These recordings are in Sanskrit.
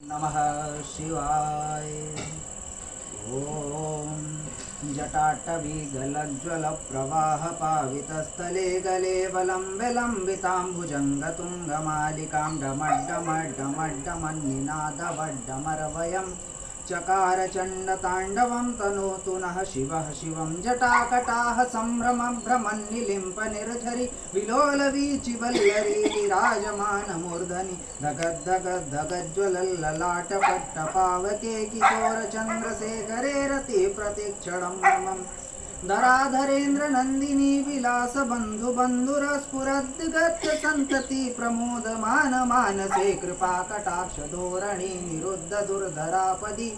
नमः शिवाय। ओम जटाटवीगलज्ज्वलप्रवाहपावितस्थले गले वलम्बिताम्बुजङ्गतुङ्गमालिकां डमड्डमड्डमड्डमन्निनादवड्डमरवयं चकार चण्डताण्डवं तनोतु नः शिवः शिवं। जटाकटाः सम्भ्रमभ्रमन्निलिम्पनिर्झरि विलोलवीचिवल्लरी विराजमानमूर्धनि धगद्धगद्धगज्ज्वलल्ललाटपट्टपावके किशोरचन्द्रशेखरे रति प्रतीक्षणं मम। धराधरेन्द्र नन्दिनी विलास बन्धु बन्धुरस्फुरद्गत सन्तति प्रमोदमान मानसे कृपा कटाक्ष धोरणी निरुद्ध दुर्धरापदि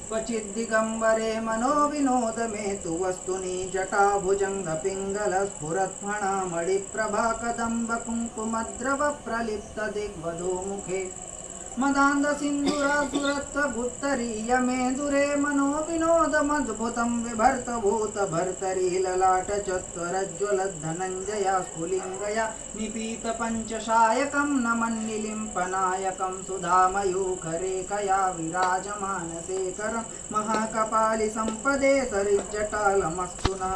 क्वचिद्दिगम्बरे मनो विनोद मे तु वस्तुनि जटा भुजङ्ग पिङ्गल स्फुरत्फणामणिप्रभा कदम्ब कुङ्कुमद्रव प्रलिप्त दिग्वधू मुखे मदान्ध सिन्धुरासुरत्वगुत्तरीय मेदुरे मनो विनोदमद्भुतं विभर्त भूत भर्तरी ललाट चत्वरज्ज्वलद्धनञ्जया स्फुलिङ्गया निपीत पञ्चशायकं नमन्निलिम्पनायकं सुधामयूखरेखया विराजमानशेखरं महाकपालि सम्पदे सरिज्जटालमस्तु नः।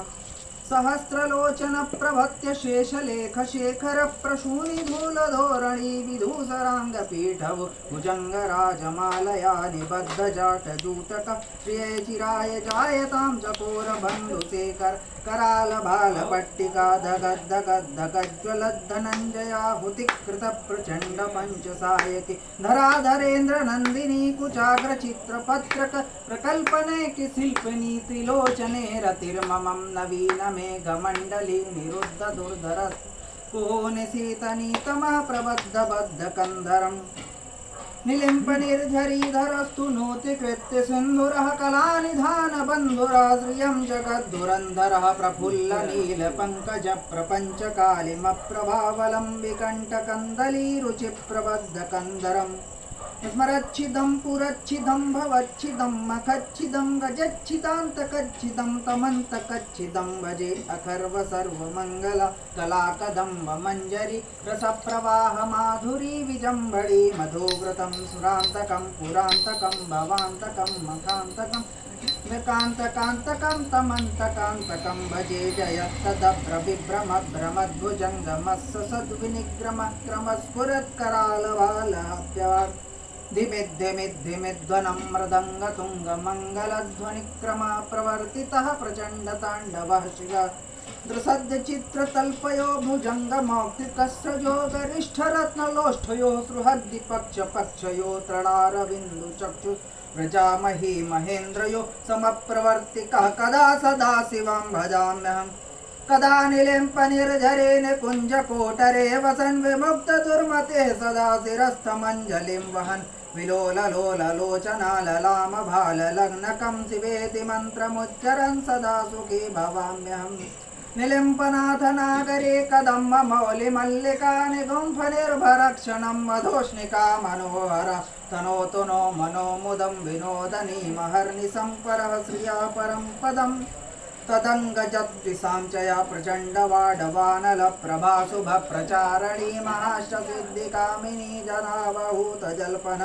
सहस्रलोचन प्रभत्य शेषलेख शेखर प्रसूनि धूलधोरणी विधूसराङ्गपीठव भुजङ्गराजमालया निबद्ध जाटजूटक प्रिये चिराय जायतां चकोर बन्धुशेखर कराल बाल पट्टिका धगद्धगद्धगज्ज्वलद्धनञ्जयाहुतिकृत प्रचण्ड पञ्चसायकि धराधरेन्द्र नन्दिनी कुचाग्र चित्रपत्रक प्रकल्पनेकि शिल्पिनी त्रिलोचने रतिर्ममं नवीन मेघमण्डली निरुद्ध दुर्धर कुहोनिशीतनीतमः प्रबद्ध बद्ध कंधरम् निलिम्पनिर्झरीधरस्तु नोति कृत्य सिन्धुरः कलानिधान बन्धुराश्रियं जगद्धुरन्धरः प्रफुल्ल नील पङ्कज प्रपञ्च कालिमप्रभावलम्बिकण्ठकन्दली रुचि प्रबद्ध कंधरम् स्मरच्छिदं पुरच्छिदं भवच्छिदं मखच्छिदं गजच्छिदान्तकच्छिदं तमन्तकच्छिदं भजे अखर्व सर्वमङ्गल कलाकदम्ब मञ्जरी रसप्रवाह माधुरी विजम्बडी मधुव्रतं सुरान्तकं पुरान्तकं भवान्तकं मखान्तकं विकान्तकान्तकं तमन्तकान्तकं भजे जयत्तदभ्रविभ्रमभ्रमद्भुजङ्गमस्स सद्विनिग्रमः क्रमस्फुरत्करालवालहव्यवात् धिमिद्धिमिद्धिमिध्वनं मृदङ्गतुङ्गमङ्गलध्वनिक्रमा प्रवर्तितः प्रचण्डताण्डवः शिवः दृसद्चित्रतल्पयो भुजङ्गमौक्तिकस्रजो गरिष्ठरत्नलोष्ठयो सुहृद्दिपक्षपक्षयो तृणारविन्दुचक्षुः व्रजामहि महेन्द्रयो समप्रवर्तिकः कदा सदा शिवं भजाम्यहम्। कदा निलिम्पनिर्झरे निकुञ्जकोटरे वसन् विमुक्तदुर्मते सदा शिरस्थमञ्जलिं वहन् विलोललोललोचना ललामभाललग्नकं शिवेति मन्त्रमुच्चरन् सदा सुखी भवाम्यहम्। निलिम्पनाथ नागरे कदम्ब मौलिमल्लिका निगुम्फनिर्भरक्षणं मधोष्णिका मनोहर तनोतु नो मनो मुदं विनोदनी महर्निशं परः श्रिया परं पदम् तदङ्गजद्विषां च या प्रचण्डवाडवानलप्रभा शुभप्रचारणी महाष्टसिद्धिकामिनी जनावहूतजल्पन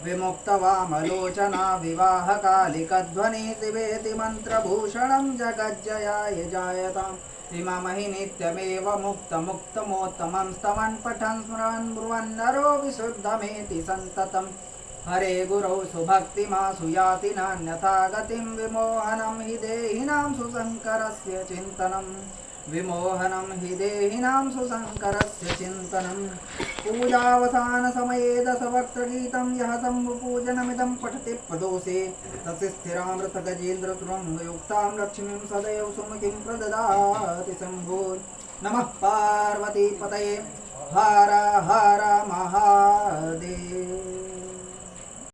विमुक्तवामलोचना विवाहकालिकध्वनि शिवेति मन्त्रभूषणं जगज्जयाय जायताम्। इममहि नित्यमेव मुक्तमुक्तमोत्तमं स्तवन् पठन् स्मरन् ब्रुवन्नरो विशुद्धमेति सन्ततम्। हरे गुरौ सुभक्तिमासु याति नान्यथा गतिं विमोहनं हि देहिनां सुशङ्करस्य चिन्तनं विमोहनं हि देहिनां सुशङ्करस्य चिन्तनं। पूजावसानसमये दशवक्त्रगीतं यः शम्भुपूजनमिदं पठति पदोषे तस्य स्थिरामृतगजेन्द्रतुरङ्गयुक्तां लक्ष्मीं सदैव सुमुखीं प्रददाति शम्भो। नमः पार्वतीपतये हर हर महादेव।